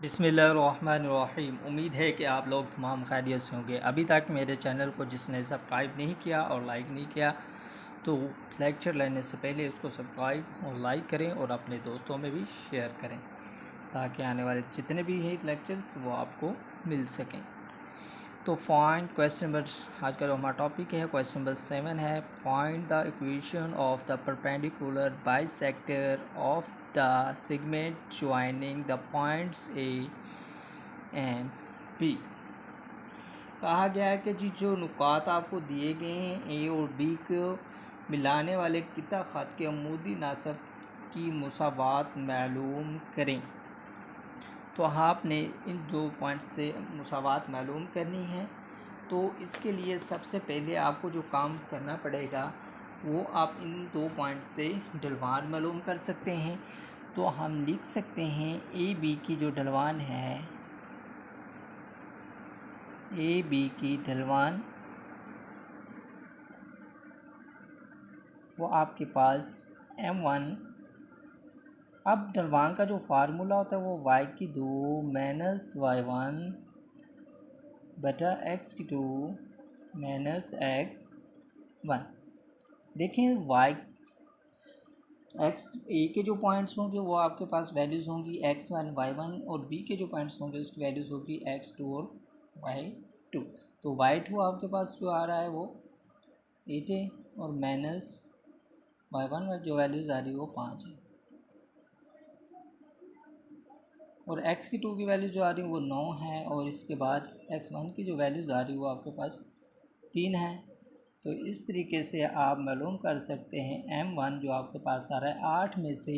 बिस्मिल्लाहिर्रहमानिर्रहीम। उम्मीद है कि आप लोग तमाम खैरियत से होंगे। अभी तक मेरे चैनल को जिसने सब्सक्राइब नहीं किया और लाइक नहीं किया तो लेक्चर लेने से पहले उसको सब्सक्राइब और लाइक करें और अपने दोस्तों में भी शेयर करें ताकि आने वाले जितने भी हैं लेक्चर्स वो आपको मिल सकें। तो फाइंड क्वेश्चन नंबर, आज का जो हमारा टॉपिक है क्वेश्चन नंबर 7 है। Find the equation of the perpendicular bisector of the segment joining the points A and B. कहा गया है कि जी जो नुकात आपको दिए गए हैं ए और बी को मिलाने वाले किता ख़त के अमूदी नासब की मुसावात मालूम करें। तो आपने इन दो पॉइंट से मुसावात मालूम करनी है। तो इसके लिए सबसे पहले आपको जो काम करना पड़ेगा वो आप इन दो पॉइंट से ढलवान मालूम कर सकते हैं। तो हम लिख सकते हैं ए बी की जो ढलवान है, ए बी की ढलवान वो आपके पास m1। अब ढलवान का जो फार्मूला होता है वो y की 2 माइनस y1 बटा x की 2 माइनस x1। देखें y x ए के जो पॉइंट्स होंगे वो आपके पास वैल्यूज़ होंगी x1 y1 और b के जो पॉइंट्स होंगे उसकी वैल्यूज़ होगी x2 और y2। तो y2 आपके पास जो आ रहा है वो 8 है और माइनस y1 में जो वैल्यूज़ आ रही है वो 5 है और x की 2 की वैल्यू जो आ रही है वो 9 है और इसके बाद x1 की जो वैल्यूज़ आ रही है वो आपके पास 3 है। तो इस तरीके से आप मालूम कर सकते हैं m1 जो आपके पास आ रहा है 8 में से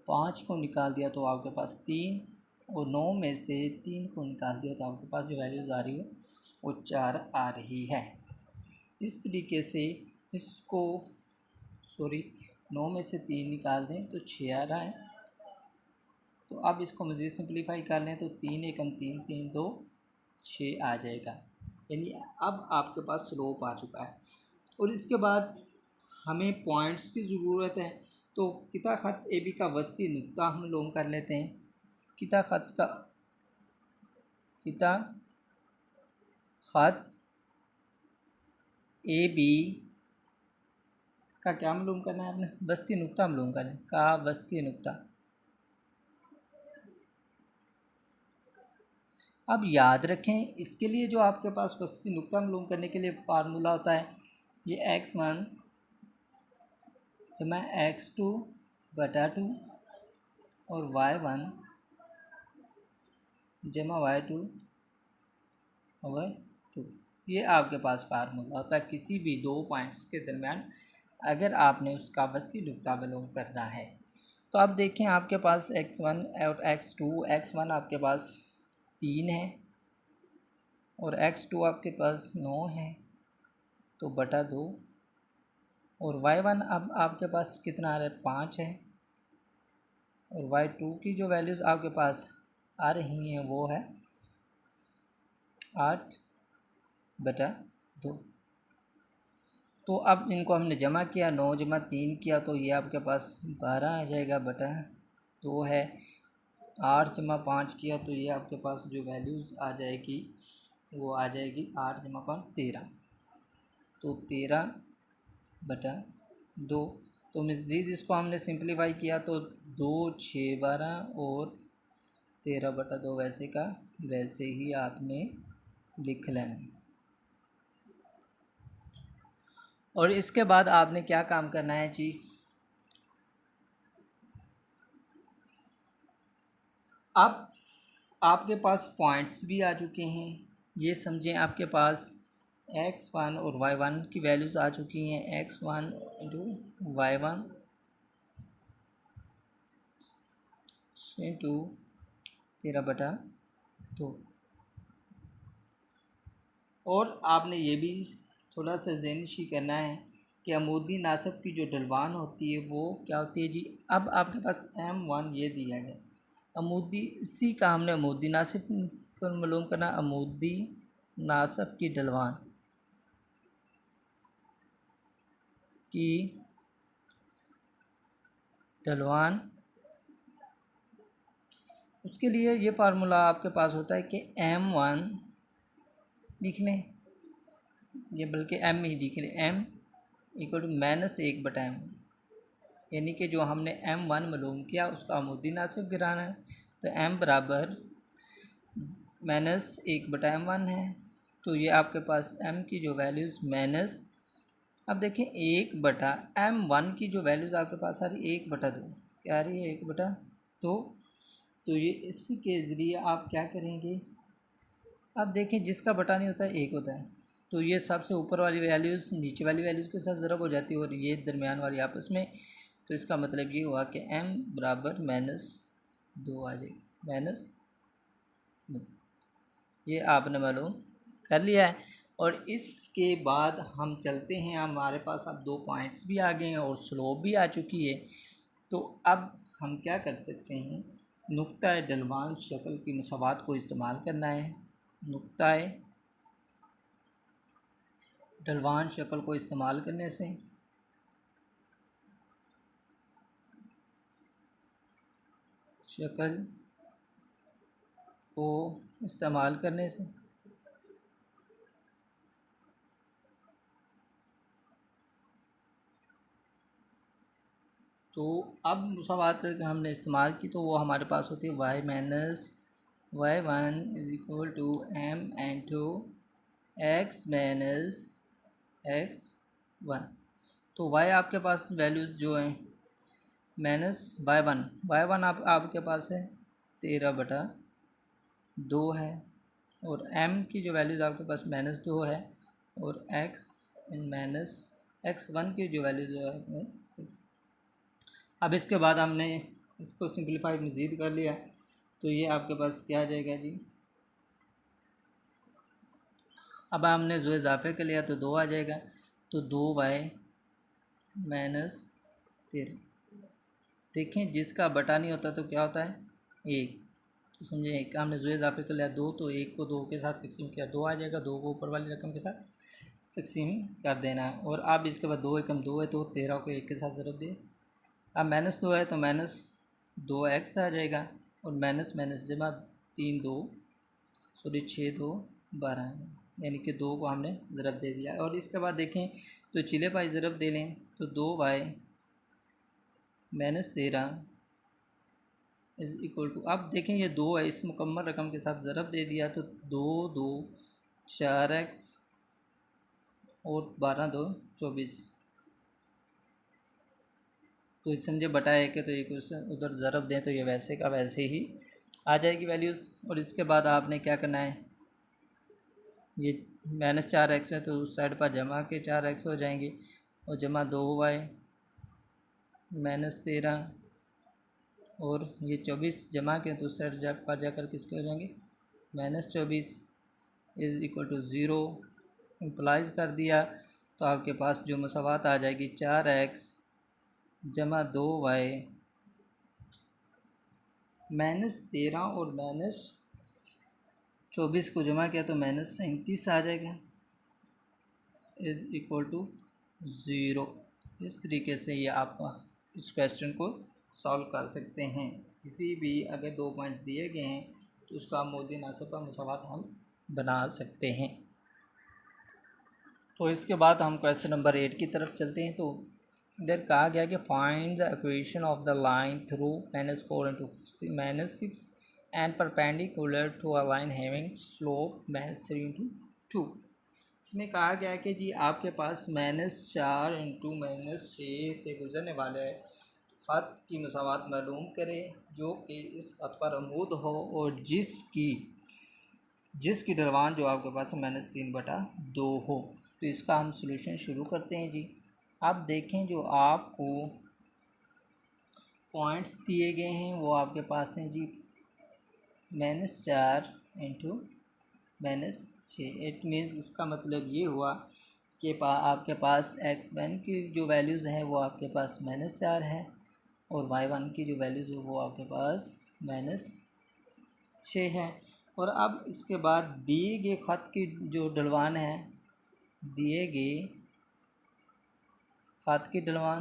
5 को निकाल दिया तो आपके पास 3 और 9 में से 3 को निकाल दिया तो आपके पास जो वैल्यूज़ आ रही है वो 4 आ रही है। इस तरीके से इसको 9 में से 3 निकाल दें तो 6 आ रहा है। तो अब इसको मज़ीद सिंप्लीफाई कर लें तो 3 एकम 3 3 2 6 आ जाएगा। यानी अब आपके पास स्लोप आ चुका है और इसके बाद हमें पॉइंट्स की ज़रूरत है। तो किता ख़त ए बी का वस्ती नुक्ता हम लोग कर लेते हैं। किता ख़त ए बी का क्या मालूम करना है आपने? वस्ती नुक्ता मालूम करना है का वस्ती नुक्ता। अब याद रखें इसके लिए जो आपके पास वस्ती नुक्ता मालूम करने के लिए फार्मूला होता है ये x1 जमा x2 बटा 2 और y1 जमा y2 ओवर 2। ये आपके पास फार्मूला होता है किसी भी दो पॉइंट्स के दरमियान अगर आपने उसका वस्ती नुक्ता मालूम करना है। तो आप देखें आपके पास x1 और x1 आपके पास 3 है और x2 आपके पास 9 है तो बटा 2 और y1 अब आपके पास कितना आ रहा है 5 है और y2 की जो वैल्यूज़ आपके पास आ रही हैं वो है 8 बटा 2। तो अब इनको हमने जमा किया 9 जमा 3 किया तो ये आपके पास 12 आ जाएगा बटा 2 है। 8 जमा 5 किया तो ये आपके पास जो वैल्यूज़ आ जाएगी वो आ जाएगी 8 जमा 5 13। तो 13 बटा 2। तो मज़ीद इसको हमने सिंप्लीफाई किया तो 2 6 12 और 13 बटा 2 वैसे का वैसे ही आपने लिख लेना है। और इसके बाद आपने क्या काम करना है जी, अब आपके पास पॉइंट्स भी आ चुके हैं। ये समझें आपके पास x1 और y1 की वैल्यूज़ आ चुकी हैं। x1 इंटू y1 इंटू 13 बटा 2। और आपने ये भी थोड़ा सा ज़हनशी करना है कि अमूदी नासब की जो ढलवान होती है वो क्या होती है जी। अब आपके पास m1 ये दिया गया अमूदी, इसी का हमने अमूदी नासिब को मालूम करना। अमूदी नासब की ढलवान की ढलवान उसके लिए ये फार्मूला आपके पास होता है कि m1 लिख लें, ये बल्कि m ही लिख लें, m इक्वल टू -1/m, यानी कि जो हमने m1 मालूम किया उसका आमुदी नासिब गिराना है, तो m बराबर -1/m1 है। तो ये आपके पास m की जो वैल्यूज़ माइनस, अब देखें 1/m1 की जो वैल्यूज़ आपके पास आ रही 1/2, क्या आ रही है 1/2। तो ये इसी के ज़रिए आप क्या करेंगे, अब देखें जिसका बटा नहीं होता है 1 होता है, तो ये सबसे ऊपर वाली वैल्यूज़ नीचे वाली वैल्यूज़ के साथ ज़रब हो जाती है और ये दरमियान वाली आपस में। तो इसका मतलब ये हुआ कि m बराबर -2 आ जाएगी, -2। ये आपने मालूम कर लिया है। और इसके बाद हम चलते हैं, हमारे पास अब 2 पॉइंट्स भी आ गए हैं और स्लोप भी आ चुकी है। तो अब हम क्या कर सकते हैं, नुक्ता ढलवान शक्ल की मसावात को इस्तेमाल करना है। नुक्ता ढलवान शक्ल को इस्तेमाल करने से तो अब मसावात हमने इस्तेमाल की तो वो हमारे पास होती है y-y1 = m x -x1। तो y आपके पास वैल्यूज़ जो हैं -y1 आपके पास है 13/2 है, और m की जो वैल्यूज़ आपके पास -2 है, और x -x1 की जो वैल्यूज़ है अपने 6। अब इसके बाद हमने इसको सिंपलीफाई मज़ीद कर लिया, तो ये आपके पास क्या आ जाएगा जी, अब हमने जो इजाफे के लिया तो 2 आ जाएगा, तो 2y -13। देखें जिसका बटा नहीं होता तो क्या होता है 1, तो समझे एक हमने जो इजाफे कर लिया 2, तो 1 को 2 के साथ तकसीम किया 2 आ जाएगा, 2 को ऊपर वाली रकम के साथ तकसीम कर देना है। और अब इसके बाद 2 एकम 2 है, तो 13 को 1 के साथ ज़रब दिए, अब -2 है तो -2x आ जाएगा, और माइनस माइनस जमा 3 2 सॉरी 6 2 12 है, यानी कि 2 को हमने ज़रब दे दिया। और इसके बाद देखें तो चिले पाई ज़रब दे लें, तो 2y -13 = अब देखें ये 2 है, इस मुकम्मल रकम के साथ ज़रब दे दिया, तो 2 2 4x और 12 2 24, तो समझे बटा है कि तो एक उधर ज़रब दें तो ये वैसे का वैसे ही आ जाएगी वैल्यूज़। और इसके बाद आपने क्या करना है, ये -4x है तो उस साइड पर जमा के 4x हो जाएंगे, और जमा 2y -13, और ये 24 जमा के तो उस साइड पर जाकर किसके हो जाएंगे -24 = 0 इम्प्लाइज कर दिया। तो आपके पास जो मसावात आ जाएगी 4x जमा 2y -13 और -24 को जमा किया तो -37 आ जाएगा = 0। इस तरीके से ये आप इस क्वेश्चन को सॉल्व कर सकते हैं। किसी भी अगर 2 पॉइंट्स दिए गए हैं तो उसका मोदी नासिब का मसावात हम बना सकते हैं। तो इसके बाद हम क्वेश्चन नंबर 8 की तरफ चलते हैं। तो इधर कहा गया कि find the equation of the line through -4 × -6 and perpendicular to a line having slope -3 × 2। इसमें कहा गया कि जी आपके पास -4 × -6 से गुजरने वाले ख़त की मसावात मालूम करें जो कि इस ख़त पर अमूद हो और जिसकी ढलवान जो आपके पास -3/2 हो। तो इसका हम सॉल्यूशन शुरू करते हैं जी। आप देखें जो आपको पॉइंट्स दिए गए हैं वो आपके पास हैं जी -4 × -6। इट मीन्स इसका मतलब ये हुआ कि आपके पास x1 की जो वैल्यूज़ हैं वो आपके पास -4 है, और y1 की जो वैल्यूज़ है वो आपके पास -6 है। और अब इसके बाद दिए गए ख़त की जो ढलवान है, दिए गए ख़त की ढलवान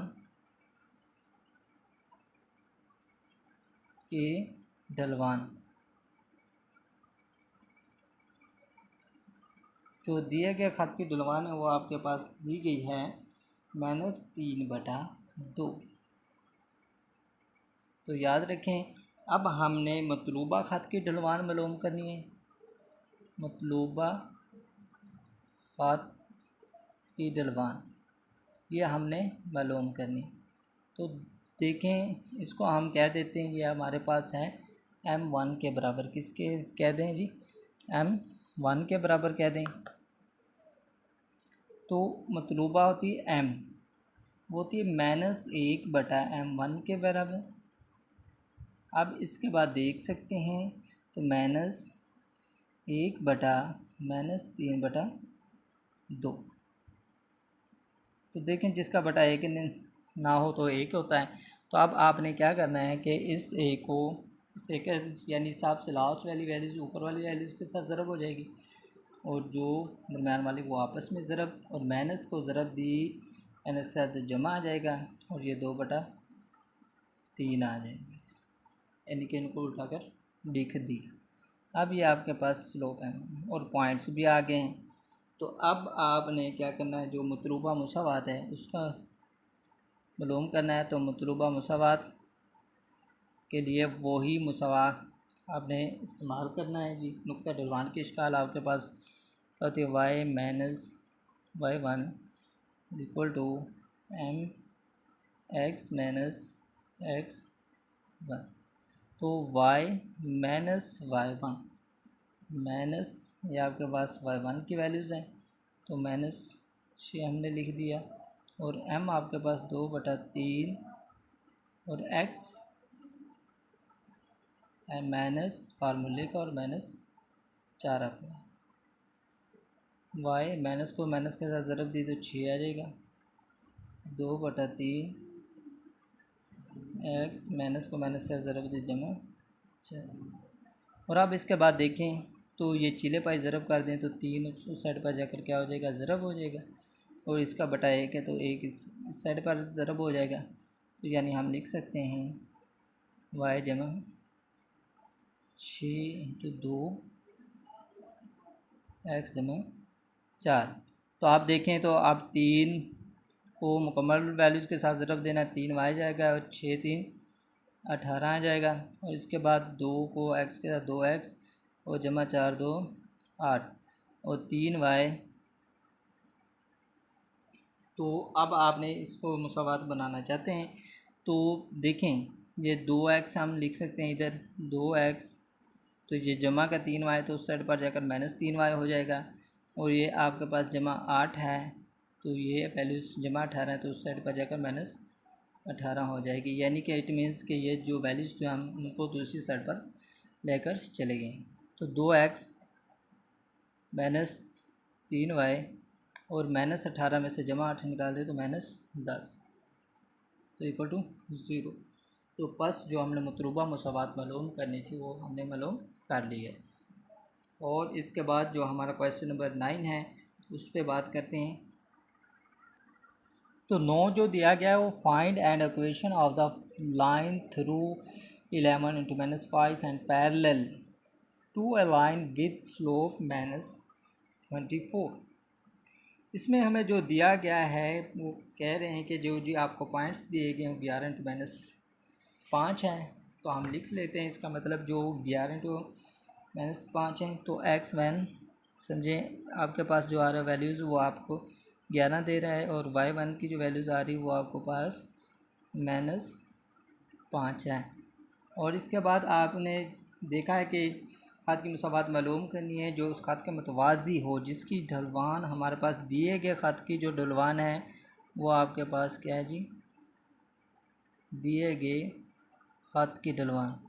के ढलवान। जो दिए गए ख़त की ढलवान है वो आपके पास दी गई है -3/2। तो याद रखें, अब हमने मतलूबा ख़त की ढलवान मालूम करनी है। मतलूबा ख़त की ढलवान ये हमने मालूम करनी। तो देखें, इसको हम कह देते हैं, ये हमारे पास है m1 के बराबर। किसके कह दें जी? m1 के बराबर कह दें। तो मतलूबा होती है m, वो होती है -1/m1 के बराबर। अब इसके बाद देख सकते हैं, तो -1/-3/2। तो देखें, जिसका बटा एक ना हो तो एक होता है। तो अब आपने क्या करना है कि इस ए को इस ए के यानी हिसाब से लास्ट वाली वैल्यूज़ ऊपर वाली वैल्यूज़ के साथ ज़रब हो जाएगी, और जो दरम्यान वाली वो आपस में ज़रब, और माइनस को ज़रब दी माइनस के साथ जो जमा आ जाएगा, और ये 2/3 आ जाएगा, यानी कि इनको उठाकर लिख दिया। अब ये आपके पास स्लोप है और पॉइंट्स भी आ गए हैं। तो अब आपने क्या करना है, जो मतलूबा मुसावात है उसका मालूम करना है। तो मतलूबा मुसावात के लिए वही मुसावात आपने इस्तेमाल करना है जी। नुक्ता ढलवान की इश्काल आपके पास होती है y-y1 = mx-x1। तो y-y1 माइनस, ये आपके पास y1 की वैल्यूज़ हैं, तो -6 हमने लिख दिया, और m आपके पास 2/3 और x माइनस फार्मूले का और -4 आपका y माइनस को माइनस के साथ ज़रब दी तो 6 आ जाएगा, 2/3 x माइनस को माइनस के साथ ज़रब दी जमा 4। और अब इसके बाद देखें, तो ये चिले पाई ज़रब कर दें तो 3 उस साइड पर जाकर क्या हो जाएगा, ज़रब हो जाएगा, और इसका बटा 1 है तो 1 इस साइड पर ज़रब हो जाएगा। तो यानी हम लिख सकते हैं y जमा 6 × 2 x जमा 4। तो आप देखें, तो आप 3 को मुकम्मल वैल्यूज़ के साथ ज़रब देना, 3 y जाएगा और 6×3 = 18 आ जाएगा, और इसके बाद 2 को x के साथ 2x और जमा 4×2 = 8 और 3y। तो अब आपने इसको मुसावात बनाना चाहते हैं, तो देखें, ये 2x हम लिख सकते हैं इधर 2x, तो ये जमा का 3y, तो उस साइड पर जाकर -3y हो जाएगा, और ये आपके पास जमा 8 है, तो ये वैल्यूज़ जमा 18 है, तो उस साइड पर जाकर -18 हो जाएगी। यानी कि इट मीन्स कि ये जो वैल्यूज़ थे हम उनको दूसरी साइड पर लेकर चले गए। तो 2x -3y और -18 में से जमा 8 निकाल दे तो -10, तो =0। तो बस जो हमने मतलूबा मुसावात मालूम करनी थी वो हमने मालूम कर ली है। और इसके बाद जो हमारा क्वेश्चन नंबर 9 है उस पर बात करते हैं। तो 9 जो दिया गया है वो find and equation of the line through 11 × -5 and parallel to a line with slope -24। इसमें हमें जो दिया गया है वो कह रहे हैं कि जो जी आपको पॉइंट्स दिए गए हैं 11 × -5 हैं। तो हम लिख लेते हैं, इसका मतलब जो 11 × -5 हैं, तो x1 समझें आपके पास जो आ रहा है वैल्यूज़ वो आपको 11 दे रहा है, और y1 की जो वैल्यूज़ आ रही है वो आपको पास -5 है। और इसके बाद आपने देखा है कि ख़त की मुसावात मालूम करनी है जो उस ख़त के मुतवाज़ी हो, जिसकी ढलवान हमारे पास दिए गए ख़त की जो ढलवान है वो आपके पास क्या है जी, दिए गए ख़त की ढलवान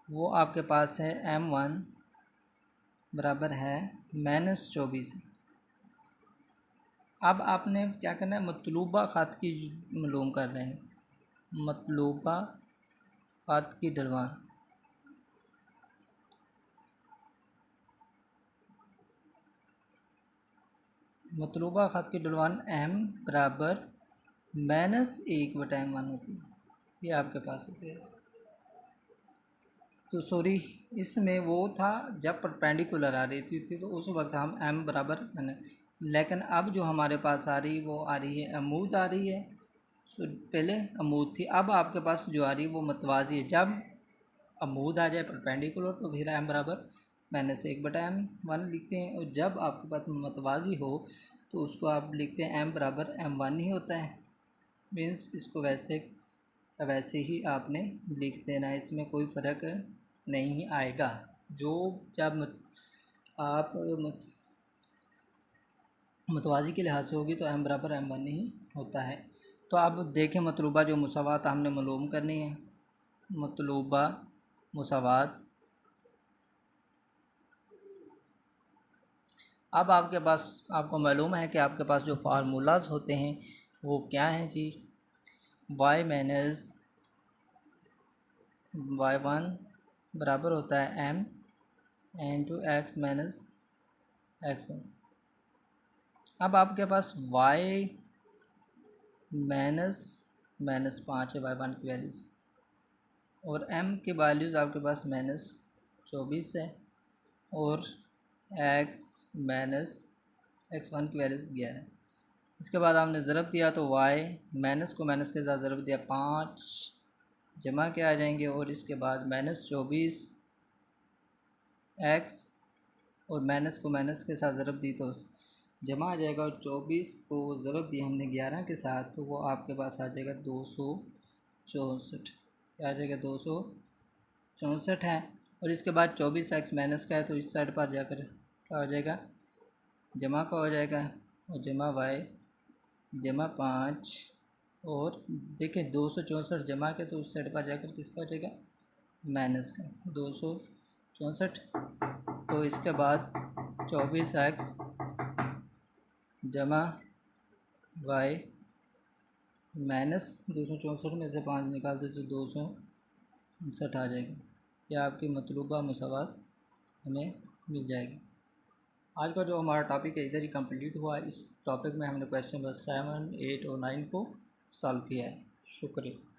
वो आपके पास है m1 बराबर है -24। अब आपने क्या करना है, मतलूबा ख़त की मालूम कर रहे हैं, मतलूबा ख़त की ढलवान। मतलूबा ख़त की ढलवान m बराबर -1/m1 होती है, ये आपके पास होती है। तो सॉरी, इसमें वो था जब परपेंडिकुलर आ रही थी तो उस वक्त हम m बराबर मैंने, लेकिन अब जो हमारे पास आ रही वो आ रही है अमूद आ रही है। सो पहले अमूद थी, अब आपके पास जो आ रही है वो मतवाज़ी है। जब अमूद आ जाए परपेंडिकुलर तो फिर m बराबर -1/m1 लिखते हैं, और जब आपके पास मतवाज़ी हो तो उसको आप लिखते हैं m बराबर m1 ही होता है। मीन्स इसको वैसे ही आपने लिख देना, इसमें कोई फ़र्क नहीं आएगा। जो जब आप मतवाज़ी के लिहाज से होगी तो m बराबर m1 ही होता है। तो अब देखें मतलूबा जो मुसावात हमने मालूम करनी है। मतलूबा मुसावात, अब आपके पास, आपको मालूम है कि आपके पास जो फार्मूलाज होते हैं वो क्या हैं जी। y माइनस y1 बराबर होता है m into x minus x1। अब आपके पास y -5 है y1 की वैल्यूज़, और m की वैल्यूज़ आपके पास -24 है, और x -x1 की वैल्यूज़ 11 है। इसके बाद आपने ज़रब दिया तो y माइनस को माइनस के साथ ज़रब दिया 5 जमा के आ जाएंगे, और इसके बाद -24 x और माइनस को माइनस के साथ ज़रब दी तो जमा आ जाएगा, और 24 को ज़रब दी हमने 11 के साथ तो वो आपके पास आ जाएगा 264। क्या आ जाएगा 264 है। और इसके बाद 24x माइनस का है तो इस साइड पर जाकर क्या हो जाएगा, जमा का हो जाएगा, और जमा y जमा 5, और देखें 264 जमा के तो उस साइड पर जाकर किसका हो जाएगा, माइनस का 264। तो इसके बाद 24x जमा y माइनस 264 में से 5 निकालते तो 259 आ जाएगी। यह आपकी मतलूबा मुसावात हमें मिल जाएगी। आज का जो हमारा टॉपिक है इधर ही कंप्लीट हुआ। इस टॉपिक में हमने क्वेश्चन नंबर 7, 8 और 9 को सॉल्व किया है। शुक्रिया।